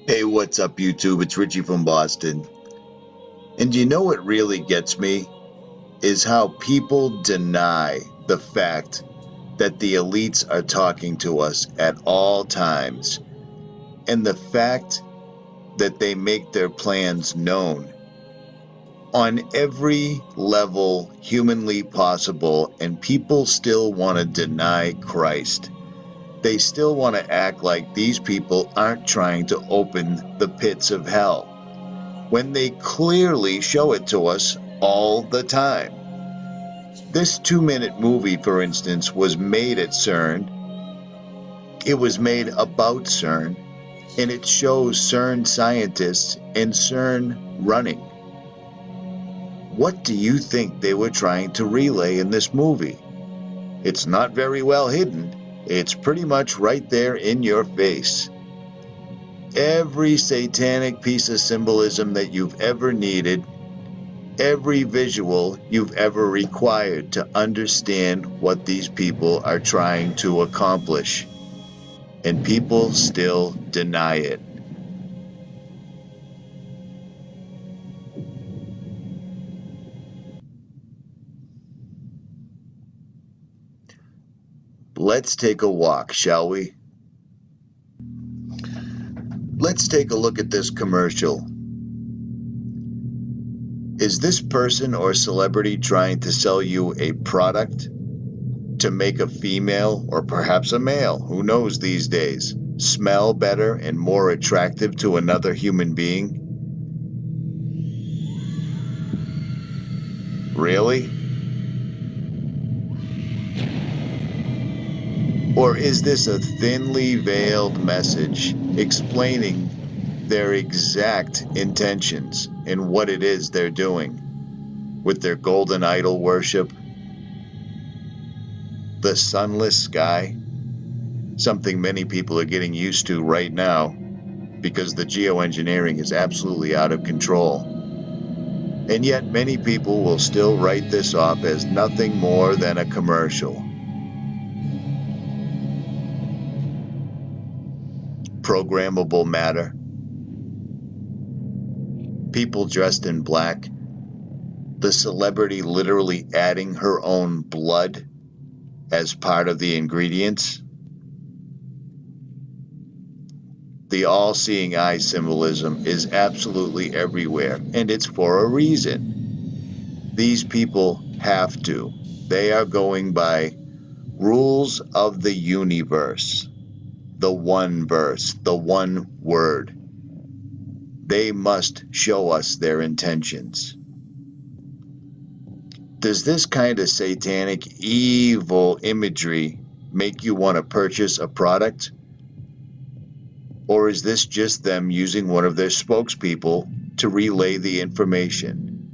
Hey, what's up, YouTube? It's Richie from Boston. And you know what really gets me? Is how people deny the fact that the elites are talking to us at all times, and the fact that they make their plans known on every level humanly possible, and people still want to deny Christ. They still want to act like these people aren't trying to open the pits of hell, when they clearly show it to us all the time. This 2-minute movie, for instance, was made at CERN. It was made about CERN, and it shows CERN scientists and CERN running. What do you think they were trying to relay in this movie? It's not very well hidden. It's pretty much right there in your face. Every satanic piece of symbolism that you've ever needed, every visual you've ever required to understand what these people are trying to accomplish. And people still deny it. Let's take a walk, shall we? Let's take a look at this commercial. Is this person or celebrity trying to sell you a product to make a female, or perhaps a male, who knows these days, smell better and more attractive to another human being? Really? Or is this a thinly veiled message explaining their exact intentions and what it is they're doing with their golden idol worship? The sunless sky, something many people are getting used to right now because the geoengineering is absolutely out of control. And yet many people will still write this off as nothing more than a commercial. Programmable matter. People dressed in black. The celebrity literally adding her own blood as part of the ingredients. The all-seeing eye symbolism is absolutely everywhere, and it's for a reason. These people have to. They are going by rules of the universe. The one verse, the one word. They must show us their intentions. Does this kind of satanic, evil imagery make you want to purchase a product? Or is this just them using one of their spokespeople to relay the information?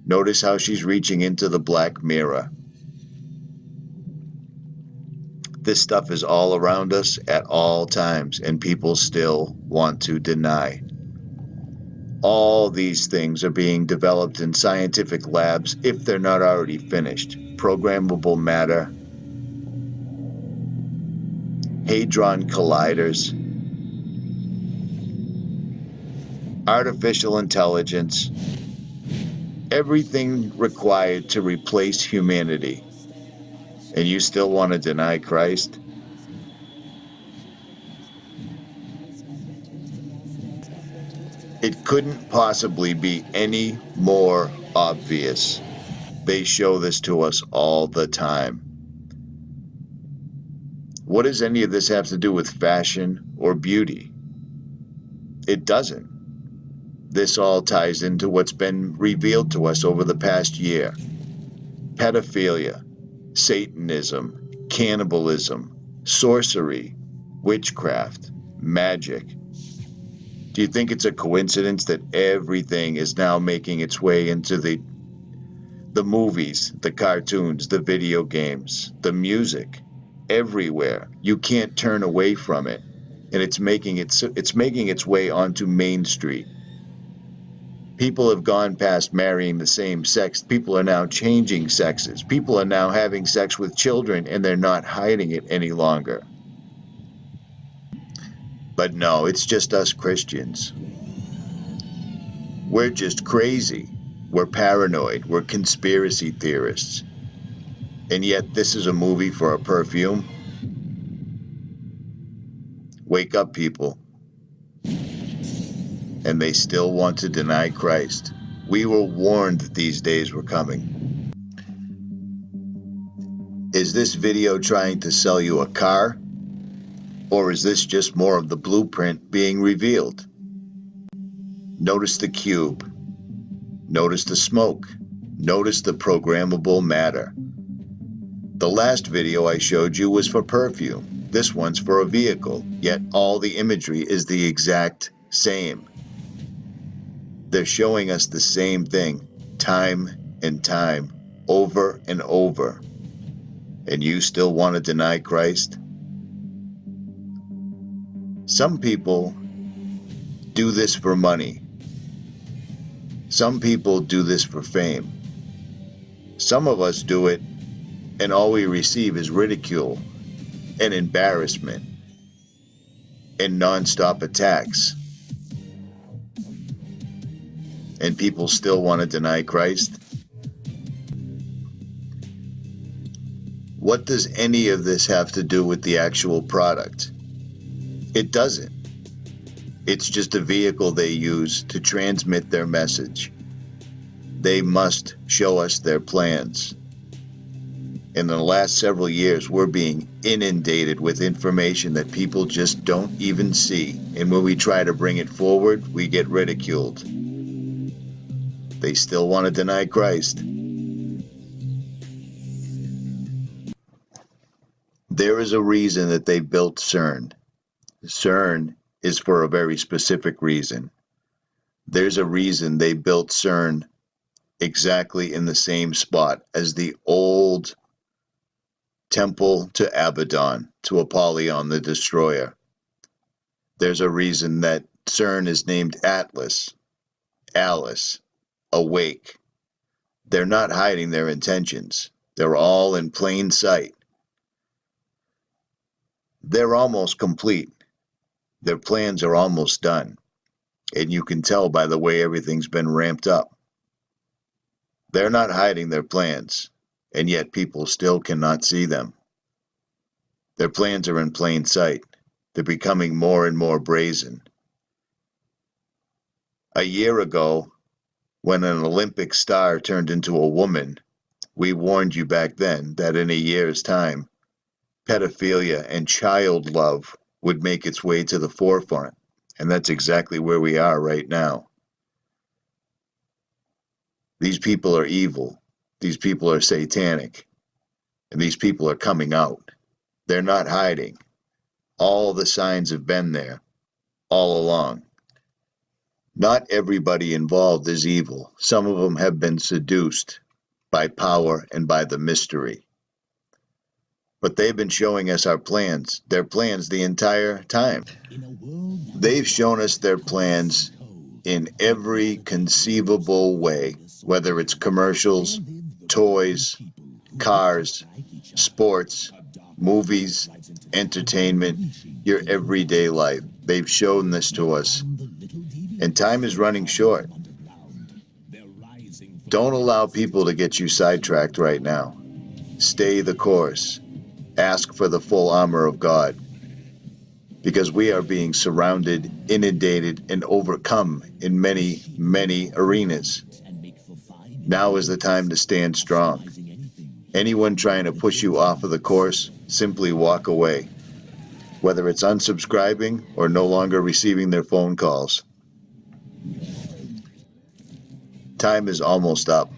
Notice how she's reaching into the black mirror. This stuff is all around us at all times, and people still want to deny. All these things are being developed in scientific labs, if they're not already finished. Programmable matter, hadron colliders, artificial intelligence, everything required to replace humanity. And you still want to deny Christ? It couldn't possibly be any more obvious. They show this to us all the time. What does any of this have to do with fashion or beauty? It doesn't. This all ties into what's been revealed to us over the past year. Pedophilia, Satanism, cannibalism, sorcery, witchcraft, magic. Do you think it's a coincidence that everything is now making its way into the movies, the cartoons, the video games, the music, everywhere? You can't turn away from it, and it's making its way onto Main Street. People have gone past marrying the same sex. People are now changing sexes. People are now having sex with children, and they're not hiding it any longer. But no, it's just us Christians. We're just crazy. We're paranoid. We're conspiracy theorists. And yet this is a movie for a perfume? Wake up, people. And they still want to deny Christ. We were warned that these days were coming. Is this video trying to sell you a car? Or is this just more of the blueprint being revealed? Notice the cube. Notice the smoke. Notice the programmable matter. The last video I showed you was for perfume. This one's for a vehicle, yet all the imagery is the exact same. They're showing us the same thing, time and time, over and over. And you still want to deny Christ? Some people do this for money. Some people do this for fame. Some of us do it, and all we receive is ridicule and embarrassment and non-stop attacks. And people still want to deny Christ? What does any of this have to do with the actual product? It doesn't. It's just a vehicle they use to transmit their message. They must show us their plans. In the last several years, we're being inundated with information that people just don't even see. And when we try to bring it forward, we get ridiculed. They still want to deny Christ. There is a reason that they built CERN. CERN is for a very specific reason. There's a reason they built CERN exactly in the same spot as the old temple to Abaddon, to Apollyon the Destroyer. There's a reason that CERN is named Atlas, Alice, Awake. They're not hiding their intentions. They're all in plain sight. They're almost complete. Their plans are almost done. And you can tell by the way everything's been ramped up. They're not hiding their plans, and yet people still cannot see them. Their plans are in plain sight. They're becoming more and more brazen. A year ago, when an Olympic star turned into a woman, we warned you back then that in a year's time, pedophilia and child love would make its way to the forefront. And that's exactly where we are right now. These people are evil. These people are satanic. And these people are coming out. They're not hiding. All the signs have been there all along. Not everybody involved is evil. Some of them have been seduced by power and by the mystery. But they've been showing us our plans, their plans the entire time. They've shown us their plans in every conceivable way, whether it's commercials, toys, cars, sports, movies, entertainment, your everyday life. They've shown this to us. And time is running short. Don't allow people to get you sidetracked right now. Stay the course. Ask for the full armor of God. Because we are being surrounded, inundated, and overcome in many, many arenas. Now is the time to stand strong. Anyone trying to push you off of the course, simply walk away. Whether it's unsubscribing or no longer receiving their phone calls. Time is almost up.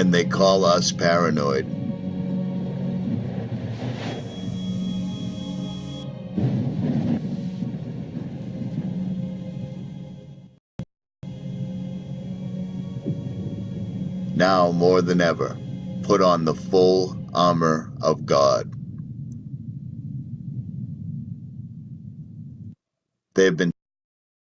and they call us paranoid. Now more than ever, put on the full armor of God. They have been